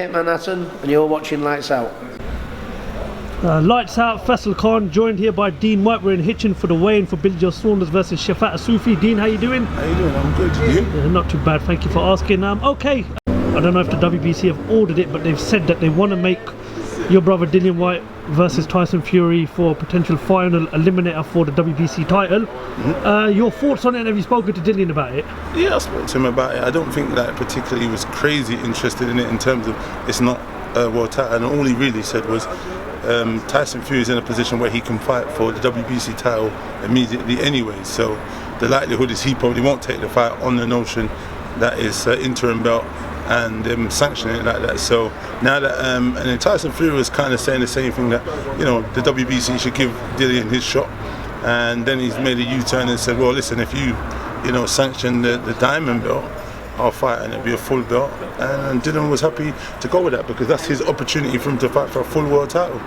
Jake Manhattan, and you're watching Lights Out. Lights Out, FAISAL Khan, joined here by Dean Whyte. We're in Hitchin for the weigh-in for Billy Joe Saunders versus Shafat Asufi. Dean, how you doing? How you doing? I'm good. You? Not too bad, thank you for asking. Okay, I don't know if the WBC have ordered it, but they've said that they want to make your brother Dillian Whyte versus Tyson Fury for a potential final eliminator for the WBC title. Your thoughts on it, and have you spoken to Dillian about it? Yeah, I spoke to him about it. I don't think that particularly was crazy interested in it in terms of it's not a world title, and all he really said was Tyson Fury is in a position where he can fight for the WBC title immediately anyway, so the likelihood is he probably won't take the fight on the notion that it's an interim belt and sanctioning it like that. So now that and then Tyson Fury was kind of saying the same thing, that the WBC should give Dillian his shot, and then he's made a U-turn and said, well listen, if you sanction the diamond belt, I'll fight and it'll be a full belt, and Dillian was happy to go with that because that's his opportunity for him to fight for a full world title,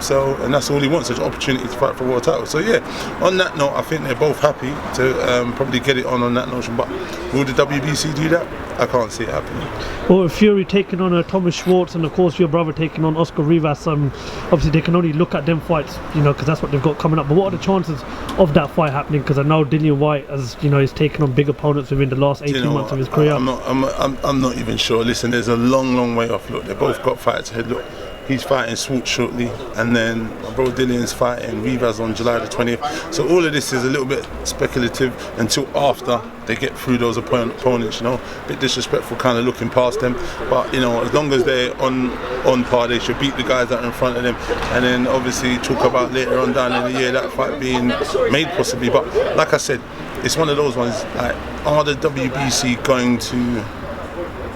so, and that's all he wants, is an opportunity to fight for a world title. So yeah, on that note, I think they're both happy to probably get it on that notion, but will the WBC do that? I can't see it happening. Well, Fury taking on Thomas Schwartz, and of course your brother taking on Oscar Rivas, obviously they can only look at them fights, because that's what they've got coming up. But what are the chances of that fight happening? Because I know Dillian Whyte, as is taking on big opponents within the last 18 months of his career. I'm not even sure. Listen, there's a long way off. Look, they both got fights ahead. Look, he's fighting Schwartz shortly, and then my bro Dillian's fighting Rivas on July the 20th. So all of this is a little bit speculative until after they get through those opponents. A bit disrespectful, kind of looking past them. But as long as they're on par, they should beat the guys that are in front of them. And then obviously talk about later on down in the year that fight being made possibly. But like I said, it's one of those ones. Like, are the WBC going to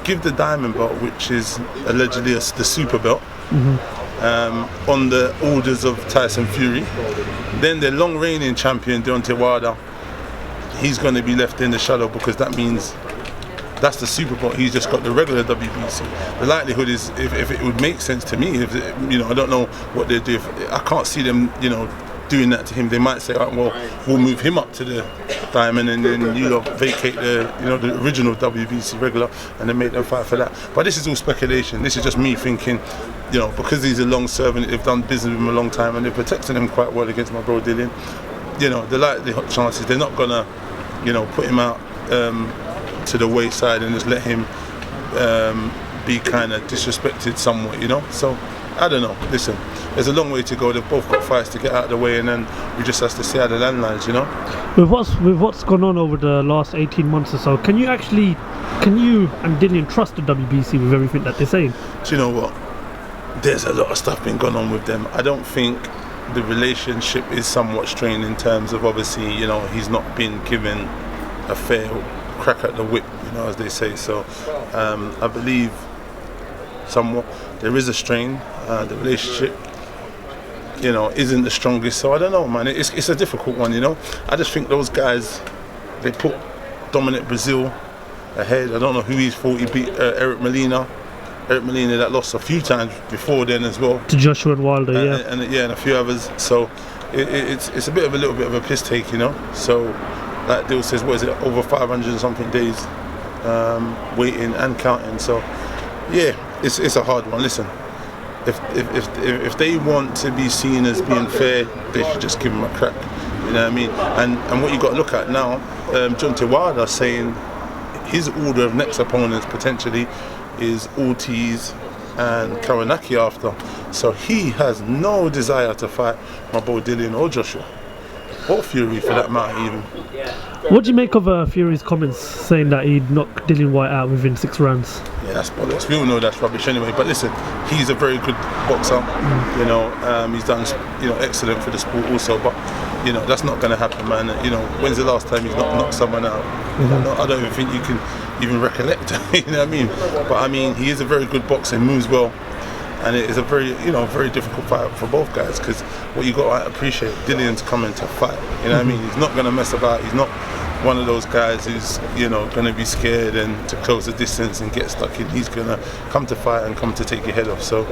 give the diamond belt, which is allegedly the super belt, on the orders of Tyson Fury? Then the long reigning champion Deontay Wilder, he's going to be left in the shadow, because that means that's the super belt. He's just got the regular WBC. The likelihood is, if it would make sense to me, I don't know what they do. I can't see them, doing that to him. They might say, right, well, we'll move him up to the diamond, and then vacate the original WBC regular, and then make them fight for that. But this is all speculation. This is just me thinking, because he's a long servant, they've done business with him a long time, and they're protecting him quite well against my bro Dillian. The likely chances, they're not gonna, put him out to the wayside and just let him be kind of disrespected somewhat, So I don't know. Listen, there's a long way to go. They've both got fights to get out of the way, and then we just have to see how the land lies, With what's gone on over the last 18 months or so, can you and Dillian trust the WBC with everything that they're saying? Do you know what? There's a lot of stuff been going on with them. I don't think the relationship is somewhat strained in terms of, obviously, he's not been given a fair crack at the whip, as they say. So I believe somewhat there is a strain. The relationship, isn't the strongest. So I don't know, man. It's a difficult one, I just think those guys, they put dominant Brazil ahead. I don't know who he's fought. He beat Eric Molina, that lost a few times before then as well. To Joshua and Wilder, and a few others. So it's a little bit of a piss take, So like Dill says, what is it, over 500 and something days waiting and counting. So yeah, it's a hard one. Listen, if they want to be seen as being fair, they should just give him a crack. You know what I mean? And what you got to look at now, Deontay Wilder saying his order of next opponents potentially is Ortiz and Karanaki after. So he has no desire to fight my boy Dillian or Joshua, or Fury for that matter even. What do you make of Fury's comments saying that he'd knock Dillian Whyte out within 6 rounds? Yeah, that's bollocks. We all know that's rubbish anyway. But listen, he's a very good boxer. He's done excellent for the sport also. But that's not going to happen, man. When's the last time he's not knocked someone out? I don't even think you can even recollect. You know what I mean? But I mean, he is a very good boxer, moves well, and it is a very very difficult fight for both guys, because what you got to appreciate, Dillian's coming to fight. You know what I mean? He's not going to mess about. He's not one of those guys who's going to be scared and to close the distance and get stuck in. He's going to come to fight and come to take your head off. So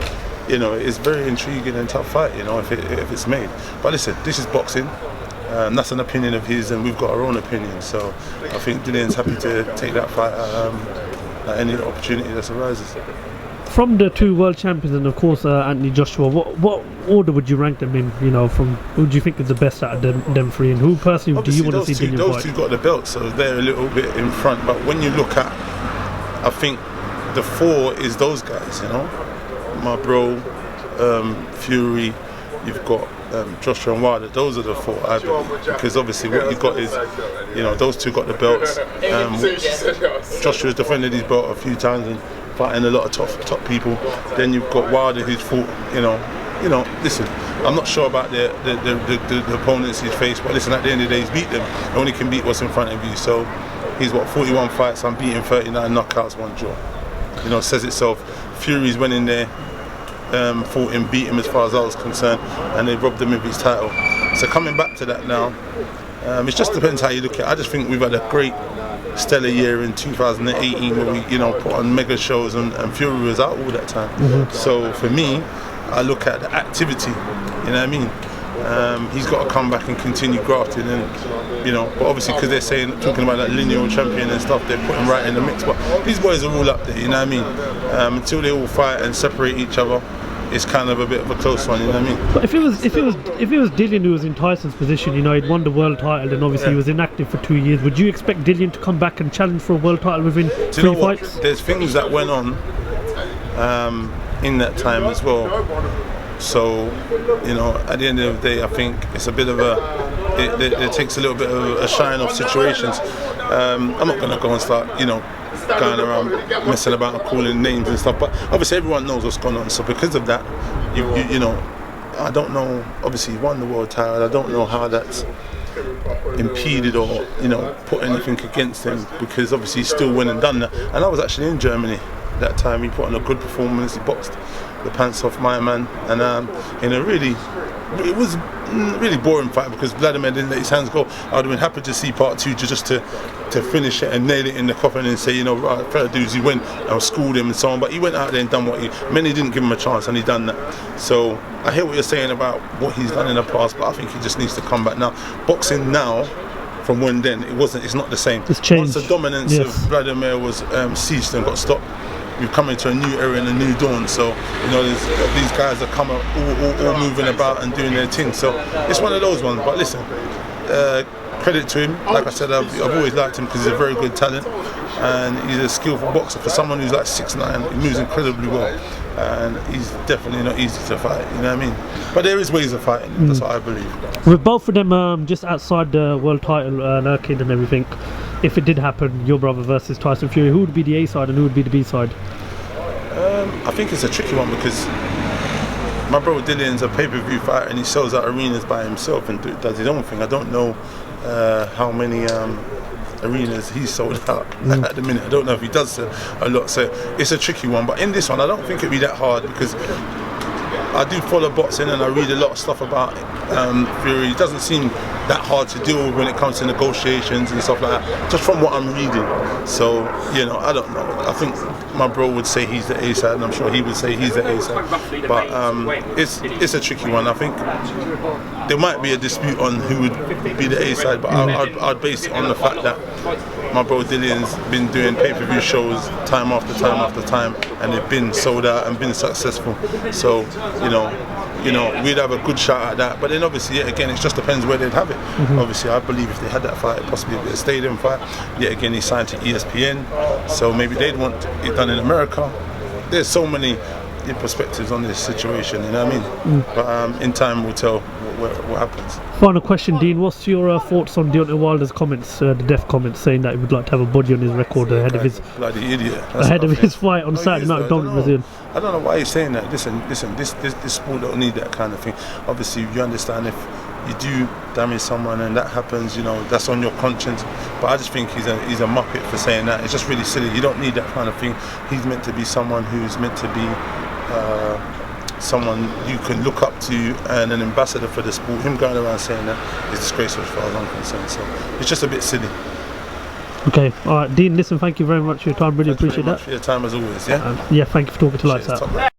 it's very intriguing and tough fight, if it's made. But listen, this is boxing. That's an opinion of his, and we've got our own opinion. So I think Dillian's happy to take that fight at any opportunity that arises. From the two world champions and of course Anthony Joshua, what order would you rank them in? You know, from who do you think is the best out of them three, and who personally Obviously, do you want to see Dillian those fight? two got the belt, so they're a little bit in front. But when you look at, I think the four is those guys. You know, my bro, Fury. You've got Joshua and Wilder. Those are the four, I believe, because obviously what you've got is, you know, those two got the belts. Joshua's defended his belt a few times and fighting a lot of top people. Then you've got Wilder, who's fought, you know. Listen, I'm not sure about the opponents he's faced, but listen, at the end of the day, he's beat them. You only can beat what's in front of you. So he's 41 fights. I'm beating 39 knockouts, 1 draw. You know, says itself. Fury's went in there. Fought him, beat him as far as I was concerned, and they robbed him of his title. So coming back to that now, it just depends how you look at it. I just think we've had a great stellar year in 2018 where we, you know, put on mega shows and Fury was out all that time. So for me, I look at the activity, you know what I mean? He's got to come back and continue grafting, and you know, but obviously because they're talking about that lineal champion and stuff, they're putting right in the mix. But these boys are all up there, you know what I mean? Until they all fight and separate each other, it's kind of a bit of a close one, you know what I mean? But if it was Dillian who was in Tyson's position, you know, he'd won the world title and obviously he was inactive for 2 years, would you expect Dillian to come back and challenge for a world title within 3 fights? There's things that went on in that time as well. So, you know, at the end of the day, I think it's a bit of it takes a little bit of a shine off situations. I'm not going to go and start, you know, going around messing about and calling names and stuff, but obviously everyone knows what's going on. So because of that, you know, I don't know. Obviously, he won the world title. I don't know how that's impeded or, you know, put anything against him, because obviously he still went and done that. And I was actually in Germany that time. He put on a good performance. He boxed the pants off my man, and in a it was really boring fight because Vladimir didn't let his hands go. I would have been happy to see part 2 just to finish it and nail it in the coffin and say, you know, right, fair dues, he went and schooled him and so on. But he went out there and done many didn't give him a chance, and he done that. So I hear what you're saying about what he's done in the past, but I think he just needs to come back now. Boxing now, from when then, it's not the same. It's changed. Once the dominance of Vladimir was ceased and got stopped, we've come into a new era and a new dawn. So, you know, these guys are coming all moving about and doing their thing. So it's one of those ones. But listen, credit to him. Like I said, I've always liked him because he's a very good talent and he's a skillful boxer. For someone who's like 6'9", he moves incredibly well, and he's definitely not easy to fight. You know what I mean? But there is ways of fighting. That's what I believe. With both of them just outside the world title, Nurkic and everything, if it did happen, your brother versus Tyson Fury, who would be the A side and who would be the B side? I think it's a tricky one because my brother Dillian's a pay-per-view fighter and he sells out arenas by himself and does his own thing. I don't know how many arenas he's sold out at the minute. I don't know if he does a lot, so it's a tricky one. But in this one, I don't think it'd be that hard because I do follow boxing and I read a lot of stuff about Fury. It doesn't seem that hard to deal with when it comes to negotiations and stuff like that, just from what I'm reading. So, you know, I don't know. I think my bro would say he's the A side, and I'm sure he would say he's the A side. But it's a tricky one. I think there might be a dispute on who would be the A side, but I'd base it on the fact that my bro Dillian's been doing pay-per-view shows time after time after time, and they've been sold out and been successful. So, you know, we'd have a good shot at that. But then obviously, yet again, it just depends where they'd have it. Obviously, I believe if they had that fight, it'd possibly be a stadium fight. Yet again, he signed to ESPN, so maybe they'd want it done in America. There's so many perspectives on this situation, you know what I mean? But in time we'll tell what happens. Final question, Dean. What's your thoughts on Deontay Wilder's comments, the death comments, saying that he would like to have a body on his record ahead of his bloody idiot. His fight on Saturday night with Dominic Brazil? I don't know why he's saying that. Listen. This sport don't need that kind of thing. Obviously, you understand if you do damage someone and that happens, you know, that's on your conscience. But I just think he's a muppet for saying that. It's just really silly. You don't need that kind of thing. He's meant to be someone who's meant to be someone you can look up to and an ambassador for the sport. Him going around saying that is disgraceful as far as I'm concerned. So it's just a bit silly. Okay, all right, Dean. Listen, thank you very much for your time. Really appreciate that. Thank you very much for your time as always. Yeah. Yeah, thank you for talking to Lights Out.